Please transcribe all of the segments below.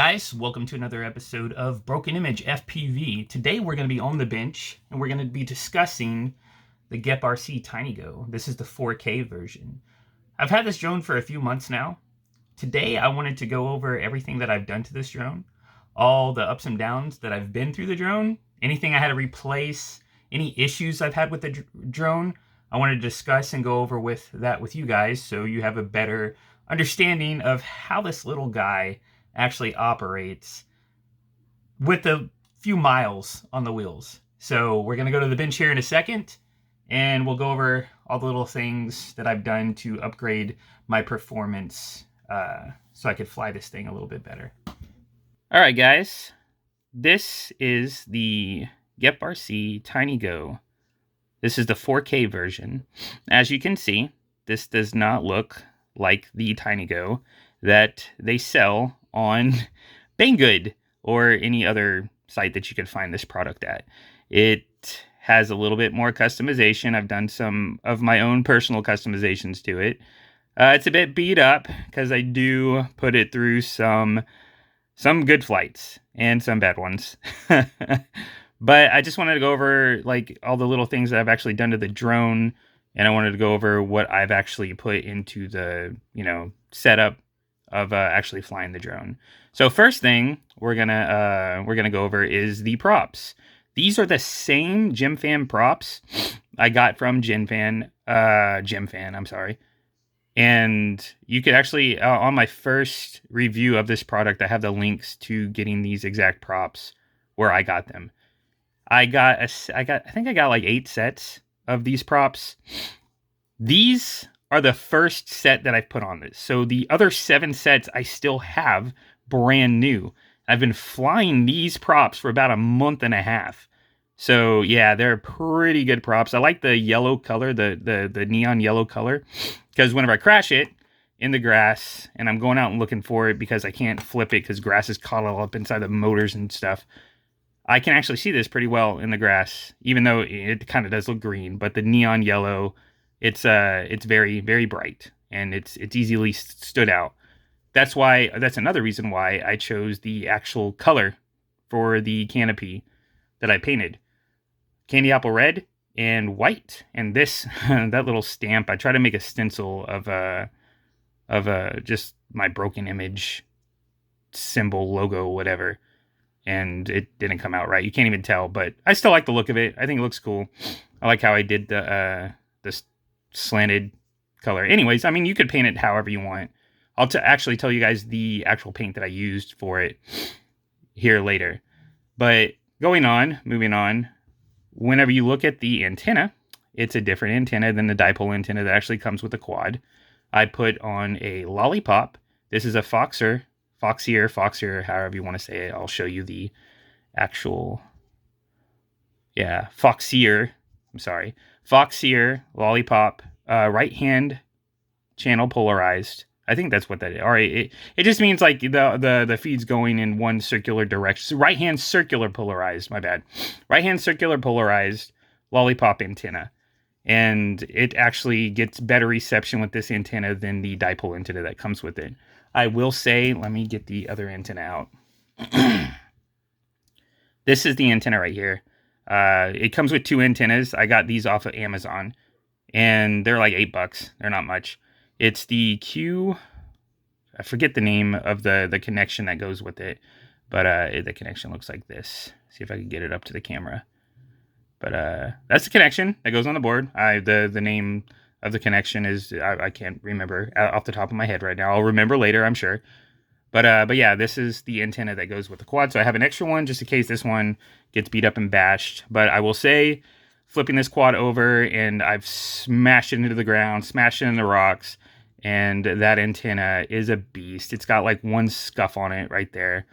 guys, welcome to another episode of Broken Image FPV. Today we're going to be on the bench and we're going to be discussing the GepRC TinyGO. This is the 4K version. I've had this drone for a few months now. Today I wanted to go over everything that I've done to this drone, all the ups and downs that I've been through the drone, anything I had to replace, any issues I've had with the drone. I wanted to discuss and go over with you guys so you have a better understanding of how this little guy actually operates with a few miles on the wheels. So we're going to go to the bench here in a second and we'll go over all the little things that I've done to upgrade my performance so I could fly this thing a little bit better. All right, guys, this is the GepRC TinyGO. This is the 4K version. As you can see, this does not look like the TinyGO that they sell on Banggood or any other site that you could find this product at. It has a little bit more customization. I've done some of my own personal customizations to it. It's a bit beat up because I do put it through some good flights and some bad ones. But I just wanted to go over like all the little things that I've actually done to the drone, and I wanted to go over what I've actually put into the, setup of actually flying the drone. So first thing we're gonna go over is the props. These are the same GemFan props I got from GemFan. I'm sorry. And you could actually on my first review of this product, I have the links to getting these exact props where I got them. I think I got like 8 sets of these props. These are the first set that I've put on this. So the other 7 sets I still have brand new. I've been flying these props for about a month and a half. So yeah, they're pretty good props. I like the yellow color, the neon yellow color, because whenever I crash it in the grass and I'm going out and looking for it because I can't flip it because grass is caught all up inside the motors and stuff, I can actually see this pretty well in the grass, even though it kind of does look green, but the neon yellow, it's very, very bright and it's easily stood out. That's another reason why I chose the actual color for the canopy that I painted. Candy apple red and white. And this, that little stamp, I try to make a stencil of just my broken image symbol, logo, whatever. And it didn't come out right. You can't even tell, but I still like the look of it. I think it looks cool. I like how I did the slanted color. Anyways, I mean, you could paint it however you want. I'll actually tell you guys the actual paint that I used for it here later. But moving on, whenever you look at the antenna, it's a different antenna than the dipole antenna that actually comes with the quad. I put on a lollipop. This is a Foxier, however you want to say it. I'll show you the actual, Foxier lollipop, right hand channel polarized. I think that's what that is. All right, it just means like the feed's going in one circular direction. Right hand circular polarized, my bad. Right hand circular polarized lollipop antenna. And it actually gets better reception with this antenna than the dipole antenna that comes with it. I will say, let me get the other antenna out. This is the antenna right here. It comes with 2 antennas. I got these off of Amazon, and they're like $8. They're not much. It's the I forget the name of the connection that goes with it, but the connection looks like this. See if I can get it up to the camera. But that's the connection that goes on the board. The name of the connection is I can't remember off the top of my head right now. I'll remember later, I'm sure. But yeah, this is the antenna that goes with the quad. So I have an extra one just in case this one gets beat up and bashed. But I will say, flipping this quad over and I've smashed it into the ground, smashed it in the rocks, and that antenna is a beast. It's got like one scuff on it right there.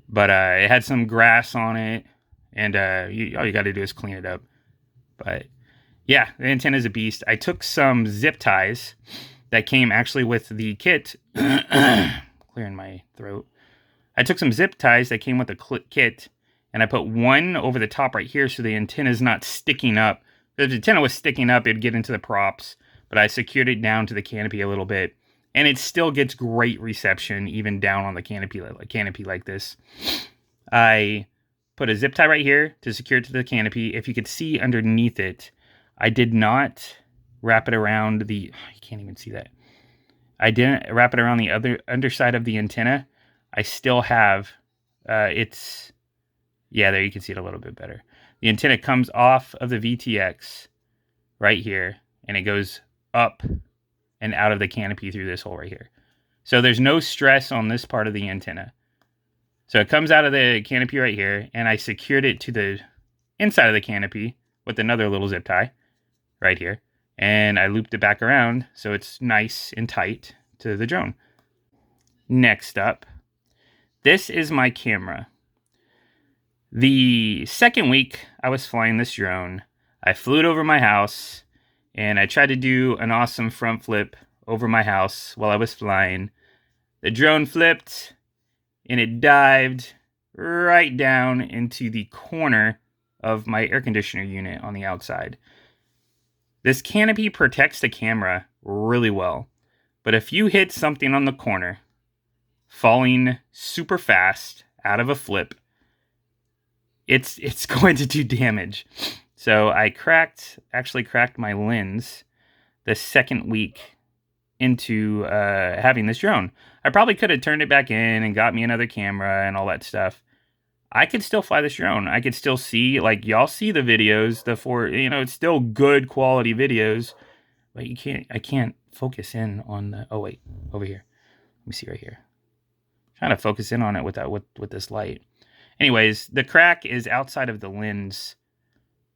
But it had some grass on it, and all you got to do is clean it up. But yeah, the antenna is a beast. I took some zip ties that came actually with the kit. Clearing my throat. I took some zip ties that came with the kit, and I put one over the top right here so the antenna is not sticking up. If the antenna was sticking up, it'd get into the props, but I secured it down to the canopy a little bit, and it still gets great reception even down on the canopy like this. I put a zip tie right here to secure it to the canopy. If you could see underneath it, I did not wrap it around the, you can't even see that. I didn't wrap it around the other underside of the antenna. I still have, yeah, there you can see it a little bit better. The antenna comes off of the VTX right here, and it goes up and out of the canopy through this hole right here. So there's no stress on this part of the antenna. So it comes out of the canopy right here, and I secured it to the inside of the canopy with another little zip tie right here. And I looped it back around so it's nice and tight to the drone. Next up, this is my camera. The second week I was flying this drone, I flew it over my house, and I tried to do an awesome front flip over my house while I was flying. The drone flipped, and it dived right down into the corner of my air conditioner unit on the outside. This canopy protects the camera really well, but if you hit something on the corner, falling super fast out of a flip, it's going to do damage. So I actually cracked my lens the second week into having this drone. I probably could have turned it back in and got me another camera and all that stuff. I could still fly this drone. I could still see, like, y'all see the videos, it's still good quality videos, but I can't focus in on the, oh wait, over here. Let me see right here. I'm trying to focus in on it with this light. Anyways, the crack is outside of the lens.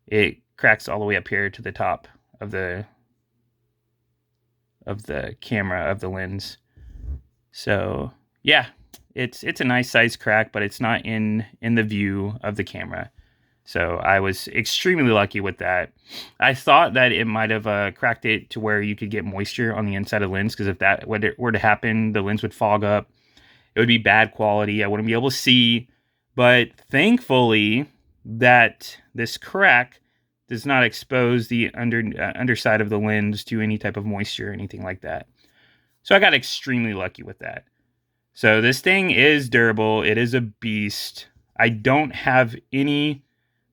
It cracks all the way up here to the top of the camera of the lens. So yeah, it's a nice size crack, but it's not in the view of the camera. So I was extremely lucky with that. I thought that it might have cracked it to where you could get moisture on the inside of the lens, because if that were to happen, the lens would fog up. It would be bad quality. I wouldn't be able to see. But thankfully, that this crack does not expose the underside of the lens to any type of moisture or anything like that. So I got extremely lucky with that. So this thing is durable. It is a beast. I don't have any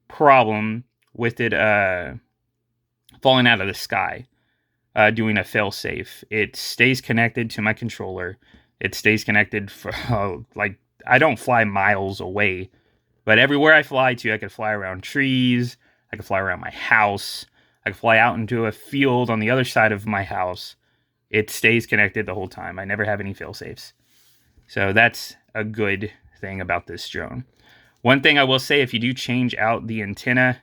problem with it falling out of the sky, doing a fail-safe. It stays connected to my controller. It stays connected for, I don't fly miles away, but everywhere I fly to, I could fly around trees. I could fly around my house. I could fly out into a field on the other side of my house. It stays connected the whole time. I never have any fail-safes. So that's a good thing about this drone. One thing I will say, if you do change out the antenna,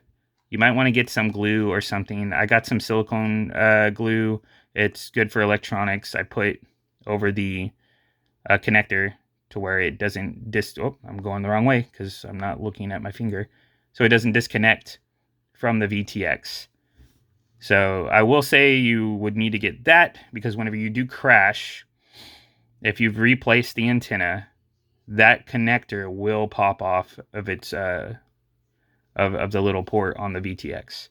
you might want to get some glue or something. I got some silicone glue. It's good for electronics. I put over the connector to where it doesn't I'm going the wrong way because I'm not looking at my finger. So it doesn't disconnect from the VTX. So I will say you would need to get that, because whenever you do crash, if you've replaced the antenna, that connector will pop off of its of the little port on the VTX.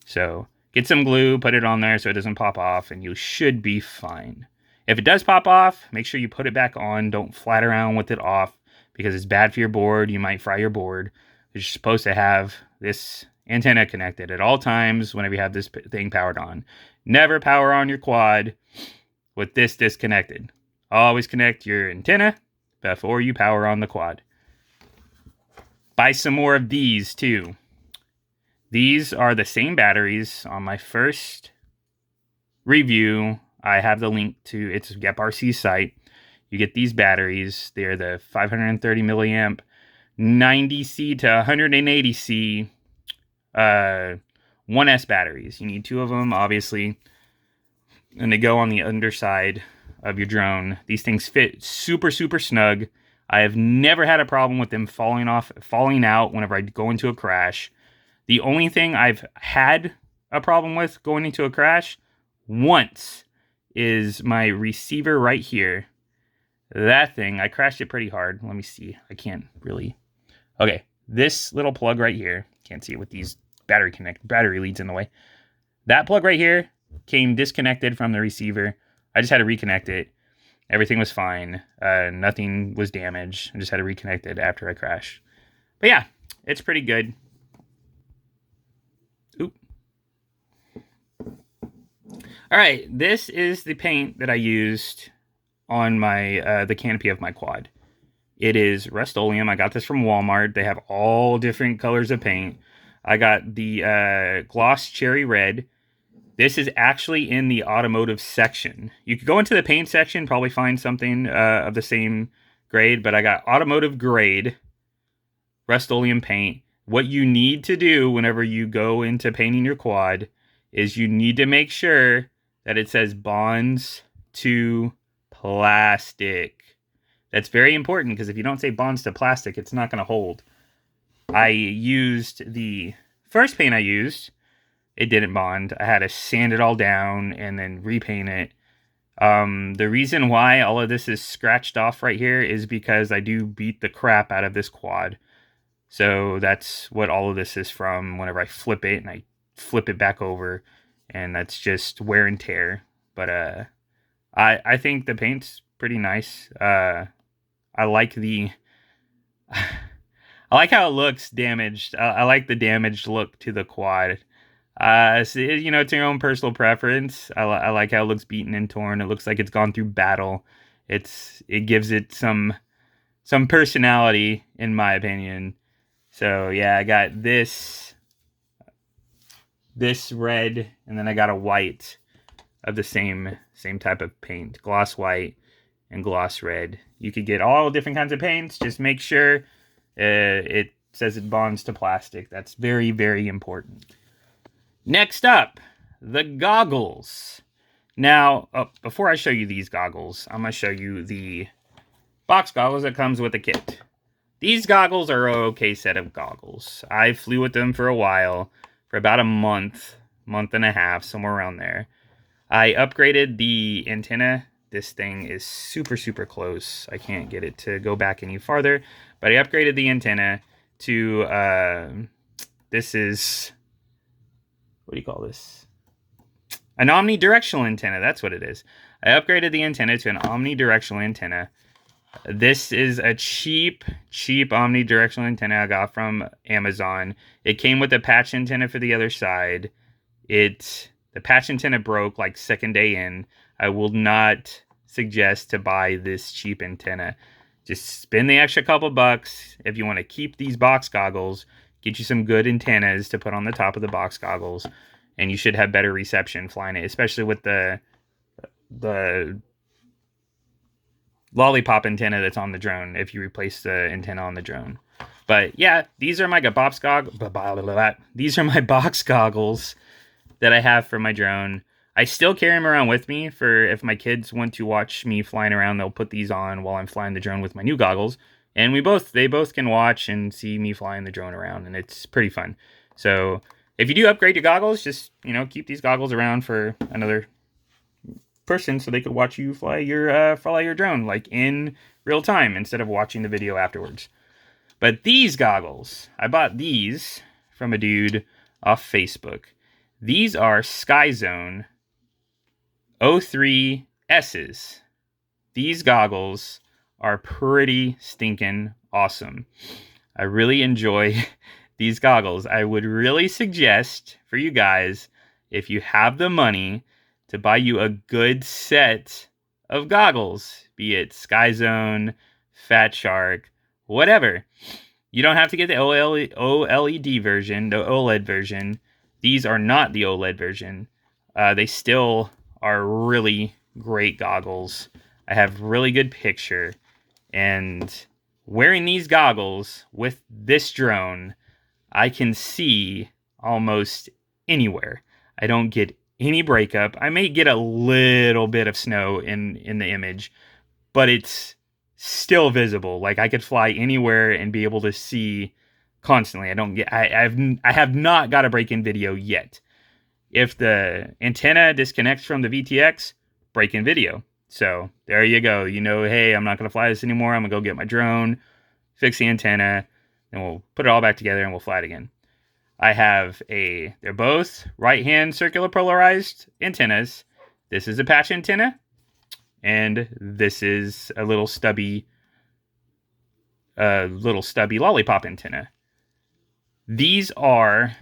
So get some glue, put it on there so it doesn't pop off, and you should be fine. If it does pop off, make sure you put it back on. Don't flat around with it off, because it's bad for your board. You might fry your board. You're supposed to have this antenna connected at all times whenever you have this thing powered on. Never power on your quad with this disconnected. Always connect your antenna before you power on the quad. Buy some more of these too. These are the same batteries on my first review. I have the link to its GepRC site. You get these batteries. They're the 530 milliamp, 90C to 180C 1S batteries. You need two of them, obviously, and they go on the underside of your drone. These things fit super snug. I have never had a problem with them falling out whenever I go into a crash. The only thing I've had a problem with going into a crash once is my receiver right here. That thing, I crashed it pretty hard. Let me see. I can't really. Okay, this little plug right here. Can't see it with these battery leads in the way. That plug right here came disconnected from the receiver I just had to reconnect it. Everything was fine. Nothing was damaged. I just had to reconnect it after I crashed. But yeah, it's pretty good. Oop. All right, this is the paint that I used on my the canopy of my quad. It is Rust-Oleum. I got this from Walmart. They have all different colors of paint. I got the gloss cherry red. This is actually in the automotive section. You could go into the paint section, probably find something of the same grade, but I got automotive grade Rust-Oleum paint. What you need to do whenever you go into painting your quad is you need to make sure that it says bonds to plastic. That's very important because if you don't say bonds to plastic, it's not going to hold. I used the first paint I used. It didn't bond. I had to sand it all down and then repaint it. The reason why all of this is scratched off right here is because I do beat the crap out of this quad. So that's what all of this is from whenever I flip it and I flip it back over. And that's just wear and tear. But I think the paint's pretty nice. I like the... I like how it looks damaged. I like the damaged look to the quad. So, you know, it's your own personal preference. I like how it looks beaten and torn. It looks like it's gone through battle. It gives it some personality, in my opinion. So yeah, I got this red, and then I got a white of the same type of paint, gloss white and gloss red. You could get all different kinds of paints. Just make sure it says it bonds to plastic. That's very, very important. Next up, the goggles. Now, before I show you these goggles, I'm going to show you the box goggles that comes with the kit. These goggles are an okay set of goggles. I flew with them for a while, for about a month and a half, somewhere around there. I upgraded the antenna. This thing is super, super close. I can't get it to go back any farther, but I upgraded the antenna to, this is... what do you call this? An omnidirectional antenna. That's what it is. I upgraded the antenna to an omnidirectional antenna. This is a cheap omnidirectional antenna I got from Amazon. It came with a patch antenna for the other side. The patch antenna broke like second day in. I will not suggest to buy this cheap antenna. Just spend the extra couple bucks if you want to keep these box goggles. Get you some good antennas to put on the top of the box goggles, and you should have better reception flying it, especially with the lollipop antenna that's on the drone if you replace the antenna on the drone. But yeah, these are my box goggles. These are my box goggles that I have for my drone. I still carry them around with me for if my kids want to watch me flying around, they'll put these on while I'm flying the drone with my new goggles. And they both can watch and see me flying the drone around, and it's pretty fun. So if you do upgrade your goggles, just, you know, keep these goggles around for another person so they could watch you fly your drone, like in real time, instead of watching the video afterwards. But these goggles, I bought these from a dude off Facebook. These are Sky Zone 03S's. These goggles are pretty stinking awesome. I really enjoy these goggles. I would really suggest for you guys, if you have the money, to buy you a good set of goggles, be it Sky Zone, Fat Shark, whatever. You don't have to get the OLED version, the OLED version. These are not the OLED version. They still are really great goggles. I have really good picture. And wearing these goggles with this drone, I can see almost anywhere. I don't get any breakup. I may get a little bit of snow in the image, but it's still visible. Like, I could fly anywhere and be able to see constantly. I have not got a break-in video yet. If the antenna disconnects from the VTX, break-in video. So there you go. You know, hey, I'm not going to fly this anymore. I'm going to go get my drone, fix the antenna, and we'll put it all back together and we'll fly it again. They're both right-hand circular polarized antennas. This is a patch antenna. and this is a little stubby lollipop antenna. These are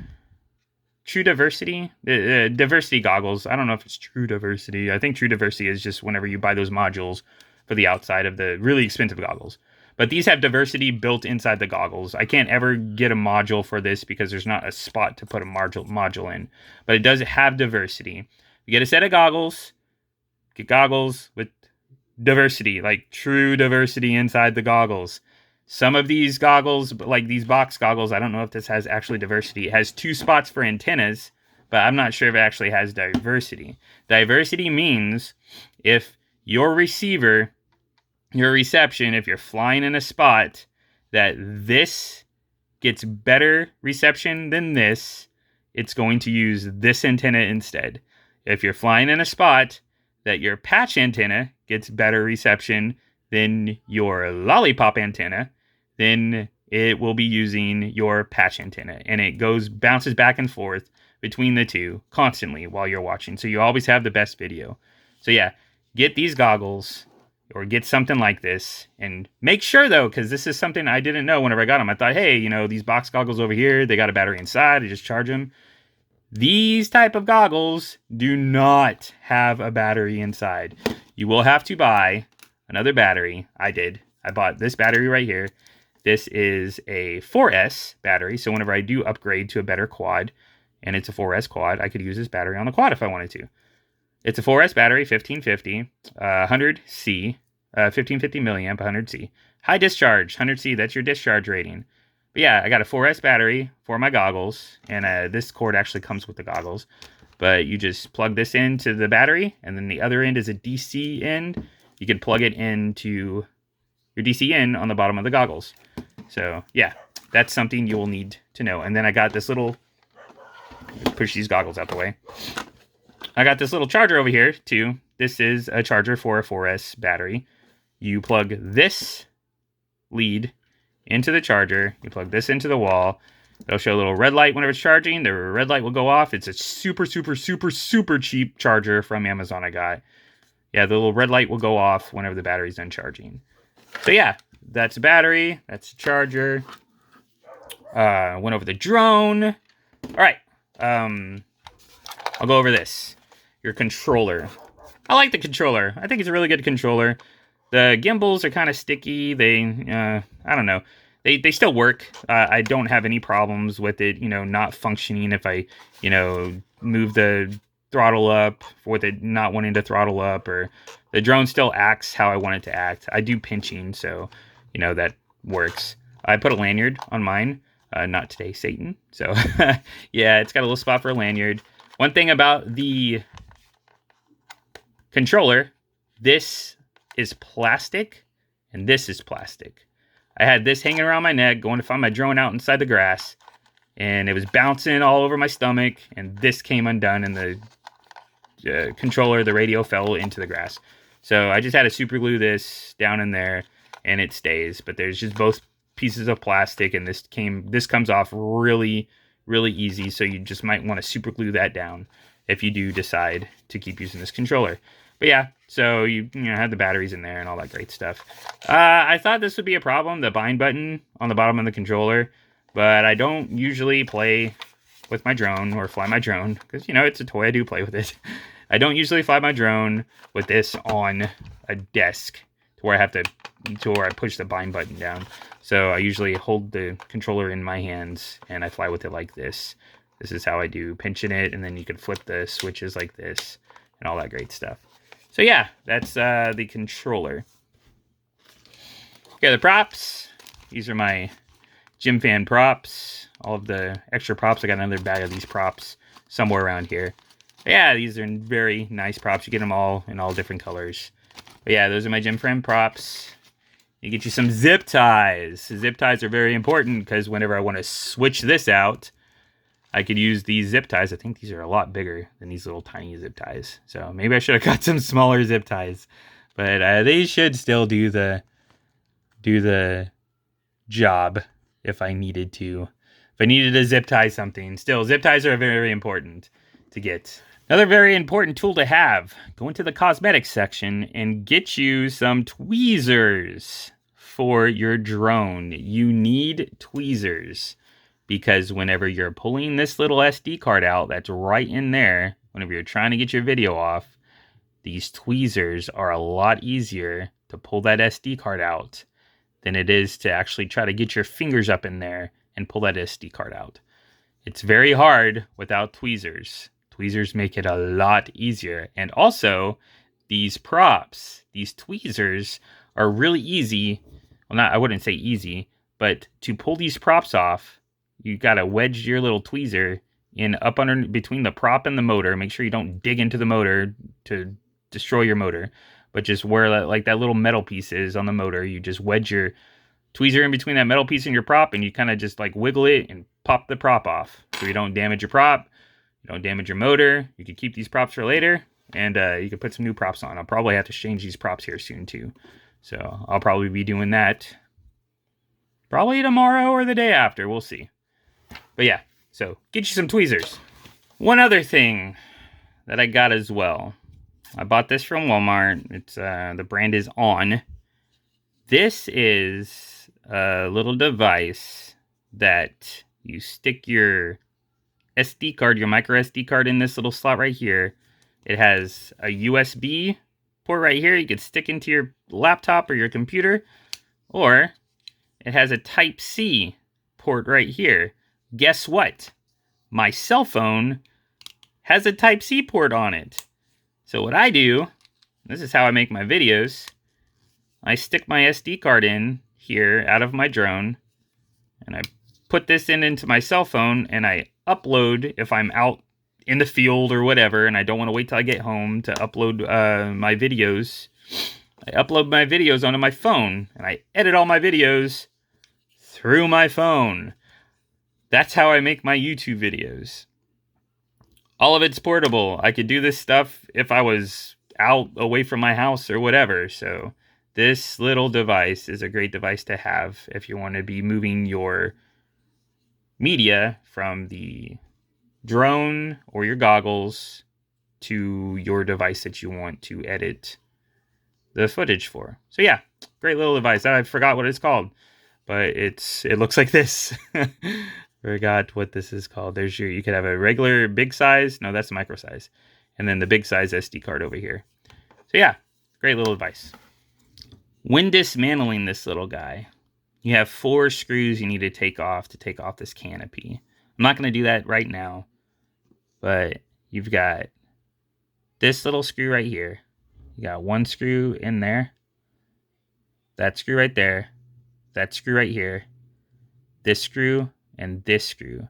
True Diversity, diversity goggles. I don't know if it's True Diversity. I think True Diversity is just whenever you buy those modules for the outside of the really expensive goggles. But these have diversity built inside the goggles. I can't ever get a module for this because there's not a spot to put a module in. But it does have diversity. You get a set of goggles, get goggles with diversity, like true diversity inside the goggles. Some of these goggles, like these box goggles, I don't know if this has actually diversity. It has 2 spots for antennas, but I'm not sure if it actually has diversity. Diversity means if your receiver, your reception, if you're flying in a spot that this gets better reception than this, it's going to use this antenna instead. If you're flying in a spot that your patch antenna gets better reception than your lollipop antenna, then it will be using your patch antenna, and it bounces back and forth between the two constantly while you're watching. So you always have the best video. So yeah, get these goggles or get something like this, and make sure though, because this is something I didn't know whenever I got them. I thought, hey, these box goggles over here, they got a battery inside. I just charge them. These type of goggles do not have a battery inside. You will have to buy another battery. I bought this battery right here. This is a 4S battery, so whenever I do upgrade to a better quad, and it's a 4S quad, I could use this battery on the quad if I wanted to. It's a 4S battery, 1550, 100C, 1550 milliamp, 100C. High discharge, 100C, that's your discharge rating. But yeah, I got a 4S battery for my goggles, and this cord actually comes with the goggles. But you just plug this into the battery, and then the other end is a DC end. You can plug it into your DC in on the bottom of the goggles. So yeah, that's something you will need to know. And then I got this little, push these goggles out the way. I got this little charger over here too. This is a charger for a 4S battery. You plug this lead into the charger. You plug this into the wall. It'll show a little red light whenever it's charging. The red light will go off. It's a super cheap charger from Amazon I got. Yeah, the little red light will go off whenever the battery's done charging. So yeah, that's a battery. That's a charger. Went over the drone. All right. I'll go over this. Your controller. I like the controller. I think it's a really good controller. The gimbals are kind of sticky. They, I don't know. They still work. I don't have any problems with it, not functioning if I, move the throttle up with it not wanting to throttle up, or the drone still acts how I want it to act. I do pinching, so, that works. I put a lanyard on mine. Not today, Satan. So, yeah, it's got a little spot for a lanyard. One thing about the controller, this is plastic, and this is plastic. I had this hanging around my neck, going to find my drone out inside the grass, and it was bouncing all over my stomach, and this came undone, and the controller, the radio fell into the grass. So I just had to super glue this down in there, and it stays. But there's just both pieces of plastic, and this comes off really easy. So you just might want to super glue that down if you do decide to keep using this controller. But yeah, so you have the batteries in there and all that great stuff. I thought this would be a problem, the bind button on the bottom of the controller, but I don't usually play with my drone or fly my drone because, it's a toy. I do play with it. I don't usually fly my drone with this on a desk to where I push the bind button down. So I usually hold the controller in my hands and I fly with it like this. This is how I do, pinching it, and then you can flip the switches like this and all that great stuff. So yeah, that's the controller. Okay, the props. These are my Gym Fan props. All of the extra props. I got another bag of these props somewhere around here. Yeah, these are very nice props. You get them all in all different colors. But yeah, those are my Gym Fan props. You get you some zip ties. Zip ties are very important because whenever I want to switch this out, I could use these zip ties. I think these are a lot bigger than these little tiny zip ties. So maybe I should have got some smaller zip ties. But they should still do the job if I needed to. If I needed to zip tie something. Still, zip ties are very important to get. Another very important tool to have, go into the cosmetics section and get you some tweezers for your drone. You need tweezers because whenever you're pulling this little SD card out that's right in there, whenever you're trying to get your video off, these tweezers are a lot easier to pull that SD card out than it is to actually try to get your fingers up in there and pull that SD card out. It's very hard without tweezers. Tweezers make it a lot easier. And also, these props, these tweezers are really easy. Well, I wouldn't say easy, but to pull these props off, you got to wedge your little tweezer in up under between the prop and the motor. Make sure you don't dig into the motor to destroy your motor, but just where that little metal piece is on the motor, you just wedge your tweezer in between that metal piece and your prop, and you kind of just like wiggle it and pop the prop off so you don't damage your prop. You don't damage your motor. You can keep these props for later, and you can put some new props on. I'll probably have to change these props here soon too. So I'll probably be doing that probably tomorrow or the day after. We'll see. But yeah, so get you some tweezers. One other thing that I got as well. I bought this from Walmart. It's the brand is On. This is a little device that you stick your SD card, your micro SD card in this little slot right here. It has a USB port right here you could stick into your laptop or your computer, or it has a Type-C port right here. Guess what? My cell phone has a Type-C port on it. So what I do, this is how I make my videos, I stick my SD card in here out of my drone, and I put this into my cell phone, and I upload if I'm out in the field or whatever, and I don't want to wait till I get home to upload my videos. I upload my videos onto my phone, and I edit all my videos through my phone. That's how I make my YouTube videos. All of it's portable. I could do this stuff if I was out away from my house or whatever. So this little device is a great device to have if you want to be moving your media from the drone or your goggles to your device that you want to edit the footage for. So yeah, great little device. I forgot what it's called, but it looks like this. Forgot what this is called. You could have a regular big size. No, that's micro size. And then the big size SD card over here. So yeah, great little device. When dismantling this little guy, you have 4 screws you need to take off this canopy. I'm not going to do that right now, but you've got this little screw right here. You got 1 screw in there, that screw right there, that screw right here, this screw, and this screw.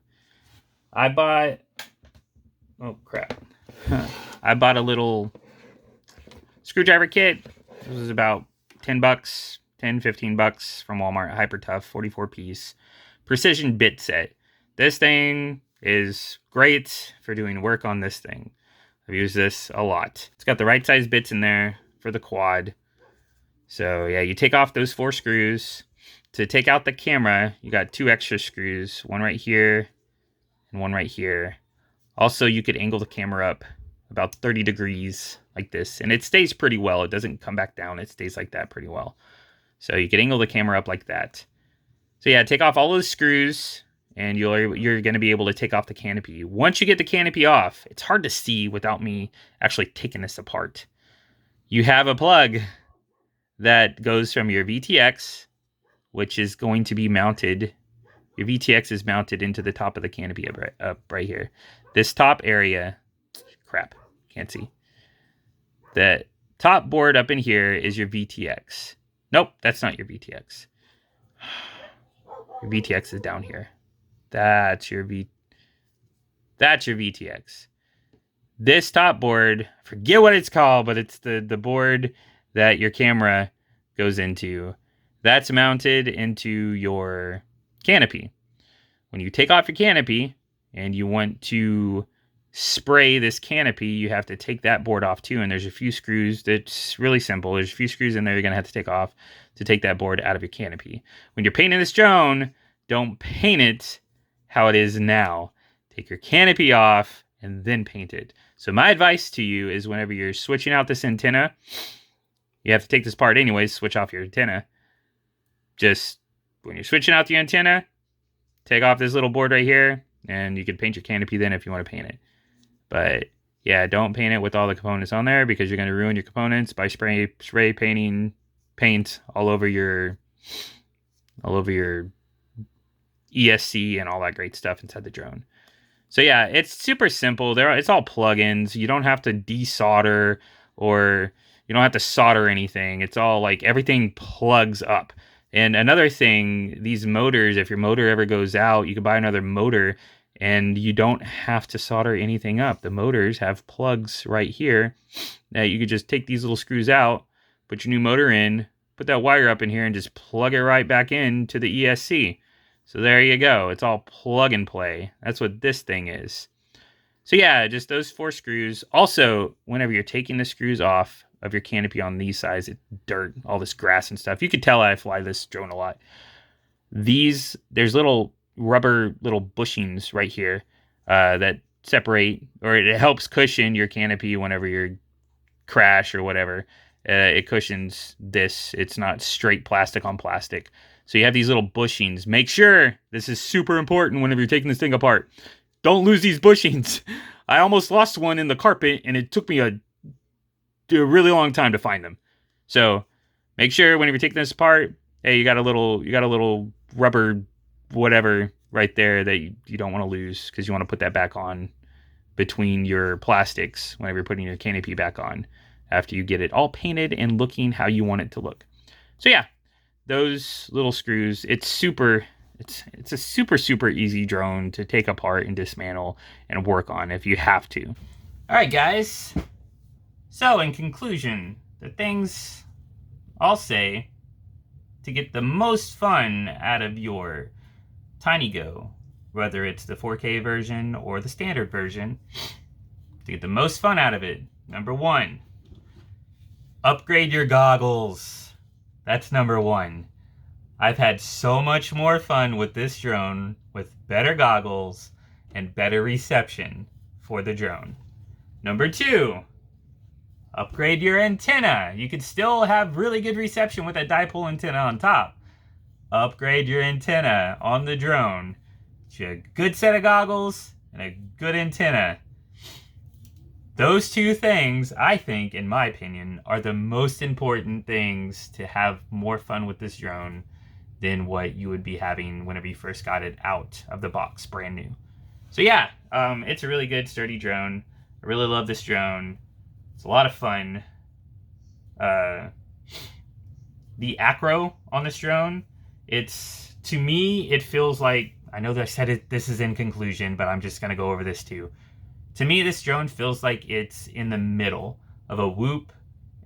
I bought a little screwdriver kit. This was about $10, 15 bucks from Walmart. Hyper Tough 44 piece precision bit set. This thing is great for doing work on this thing. I've used this a lot. It's got the right size bits in there for the quad. So yeah, you take off those 4 screws. To take out the camera, you got 2 extra screws, one right here and one right here. Also, you could angle the camera up about 30 degrees like this, and it stays pretty well. It doesn't come back down. It stays like that pretty well. So you could angle the camera up like that. So yeah, take off all those screws, and you're going to be able to take off the canopy. Once you get the canopy off, it's hard to see without me actually taking this apart. You have a plug that goes from your VTX, which is going to be mounted. Your VTX is mounted into the top of the canopy up right here. This top area, crap, can't see. The top board up in here is your VTX. Nope, that's not your VTX. Your VTX is down here. That's your VTX. This top board, forget what it's called, but it's the board that your camera goes into. That's mounted into your canopy. When you take off your canopy and you want to spray this canopy, you have to take that board off too. And there's a few screws. That's really simple. There's a few screws in there you're going to have to take off to take that board out of your canopy. When you're painting this drone, don't paint it how it is now. Take your canopy off and then paint it. So my advice to you is whenever you're switching out this antenna, you have to take this part anyways, switch off your antenna. Just when you're switching out the antenna, take off this little board right here, and you can paint your canopy then if you want to paint it. But yeah, don't paint it with all the components on there because you're going to ruin your components by spray painting paint all over your ESC and all that great stuff inside the drone. So yeah, it's super simple. It's all plugins. You don't have to desolder or you don't have to solder anything. It's all like everything plugs up. And another thing, these motors, if your motor ever goes out, you can buy another motor and you don't have to solder anything up. The motors have plugs right here that you could just take these little screws out, put your new motor in, put that wire up in here and just plug it right back into the ESC. So there you go. It's all plug and play. That's what this thing is. So yeah, just those 4 screws. Also, whenever you're taking the screws off of your canopy on these sides, dirt, all this grass and stuff. You could tell I fly this drone a lot. There's little rubber little bushings right here that separate, or it helps cushion your canopy whenever you crash or whatever. It cushions this. It's not straight plastic on plastic. So you have these little bushings. Make sure, this is super important whenever you're taking this thing apart. Don't lose these bushings. I almost lost one in the carpet and it took me a really long time to find them. So make sure whenever you're taking this apart, hey, you got a little rubber whatever right there that you don't want to lose because you want to put that back on between your plastics whenever you're putting your canopy back on after you get it all painted and looking how you want it to look. So yeah, those little screws, it's a super easy drone to take apart and dismantle and work on if you have to. All right, guys. So in conclusion, the things I'll say to get the most fun out of your TinyGO, whether it's the 4K version or the standard version, to get the most fun out of it, number 1, upgrade your goggles. That's number 1. I've had so much more fun with this drone with better goggles and better reception for the drone. Number 2, upgrade your antenna. You could still have really good reception with a dipole antenna on top. Upgrade your antenna on the drone. Get you a good set of goggles and a good antenna. Those 2 things, I think, in my opinion, are the most important things to have more fun with this drone than what you would be having whenever you first got it out of the box, brand new. So yeah, it's a really good, sturdy drone. I really love this drone. It's a lot of fun. The acro on this drone, to me, it feels like, I know that I said it, this is in conclusion, but I'm just going to go over this too. To me, this drone feels like it's in the middle of a Whoop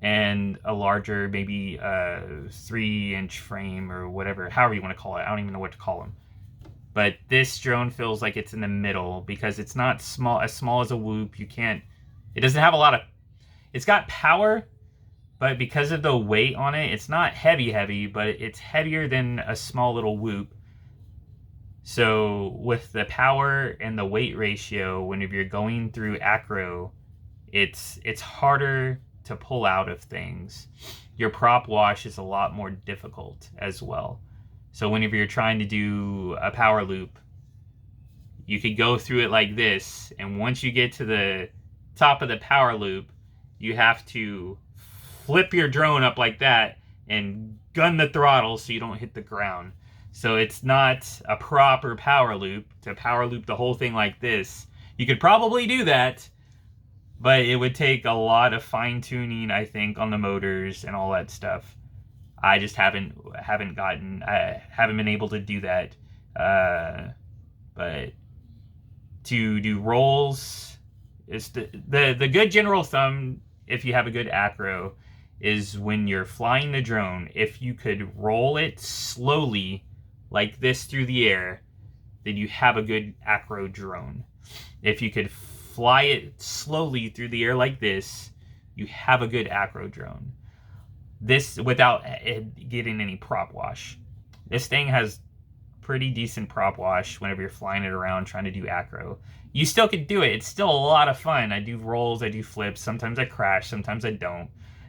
and a larger, maybe 3-inch frame or whatever, however you want to call it. I don't even know what to call them. But this drone feels like it's in the middle because it's not as small as a Whoop. It doesn't have a lot of, it's got power, but because of the weight on it, it's not heavy, but it's heavier than a small little Whoop. So with the power and the weight ratio, whenever you're going through acro, it's harder to pull out of things. Your prop wash is a lot more difficult as well. So whenever you're trying to do a power loop, you could go through it like this, and once you get to the top of the power loop, you have to flip your drone up like that and gun the throttle so you don't hit the ground. So it's not a proper power loop to power loop the whole thing like this. You could probably do that, but it would take a lot of fine-tuning, I think, on the motors and all that stuff. I just haven't been able to do that. But to do rolls, it's the good general thumb, if you have a good acro, is when you're flying the drone, if you could roll it slowly like this through the air, then you have a good acro drone. If you could fly it slowly through the air like this, you have a good acro drone. This without getting any prop wash. This thing has pretty decent prop wash whenever you're flying it around trying to do acro. You still could do it. It's still a lot of fun. I do rolls, I do flips. Sometimes I crash, sometimes I don't.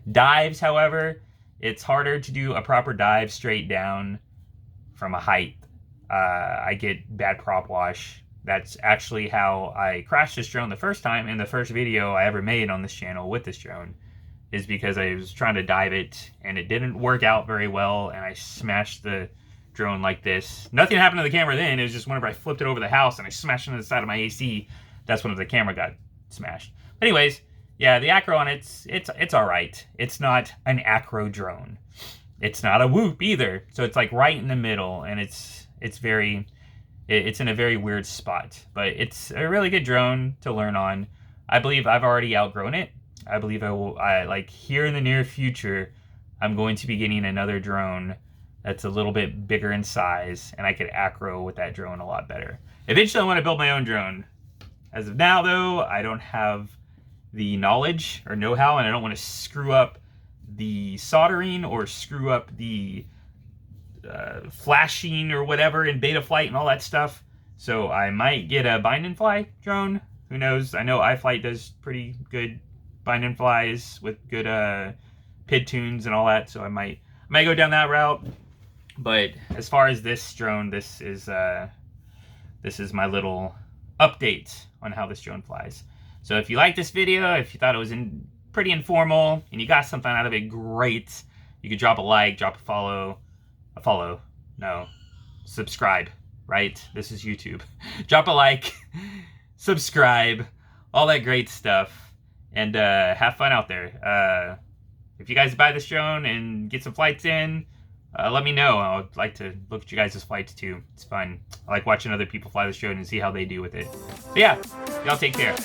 Dives, however, it's harder to do a proper dive straight down from a height. I get bad prop wash. That's actually how I crashed this drone the first time in the first video I ever made on this channel with this drone, is because I was trying to dive it and it didn't work out very well, and I smashed the drone like this. Nothing happened to the camera then. It was just whenever I flipped it over the house and I smashed it into the side of my AC, that's when the camera got smashed. But anyways, yeah, the acro on it's all right. It's not an acro drone. It's not a whoop either. So it's like right in the middle, and it's in a very weird spot. But it's a really good drone to learn on. I believe I've already outgrown it. I believe like here in the near future, I'm going to be getting another drone that's a little bit bigger in size, and I could acro with that drone a lot better. Eventually I want to build my own drone. As of now though, I don't have the knowledge or know-how, and I don't want to screw up the soldering or screw up the flashing or whatever in beta flight and all that stuff. So I might get a bind and fly drone. Who knows? I know iFlight does pretty good bind and flies with good PID tunes and all that, so I might go down that route. But as far as this drone, this is my little update on how this drone flies. So if you like this video, if you thought it was pretty informal and you got something out of it, great. You could drop a like, drop subscribe, right? This is YouTube. Drop a like, subscribe, all that great stuff, and have fun out there. If you guys buy this drone and get some flights in, let me know. I would like to look at you guys' flights too. It's fun. I like watching other people fly this drone and see how they do with it. So yeah, y'all take care.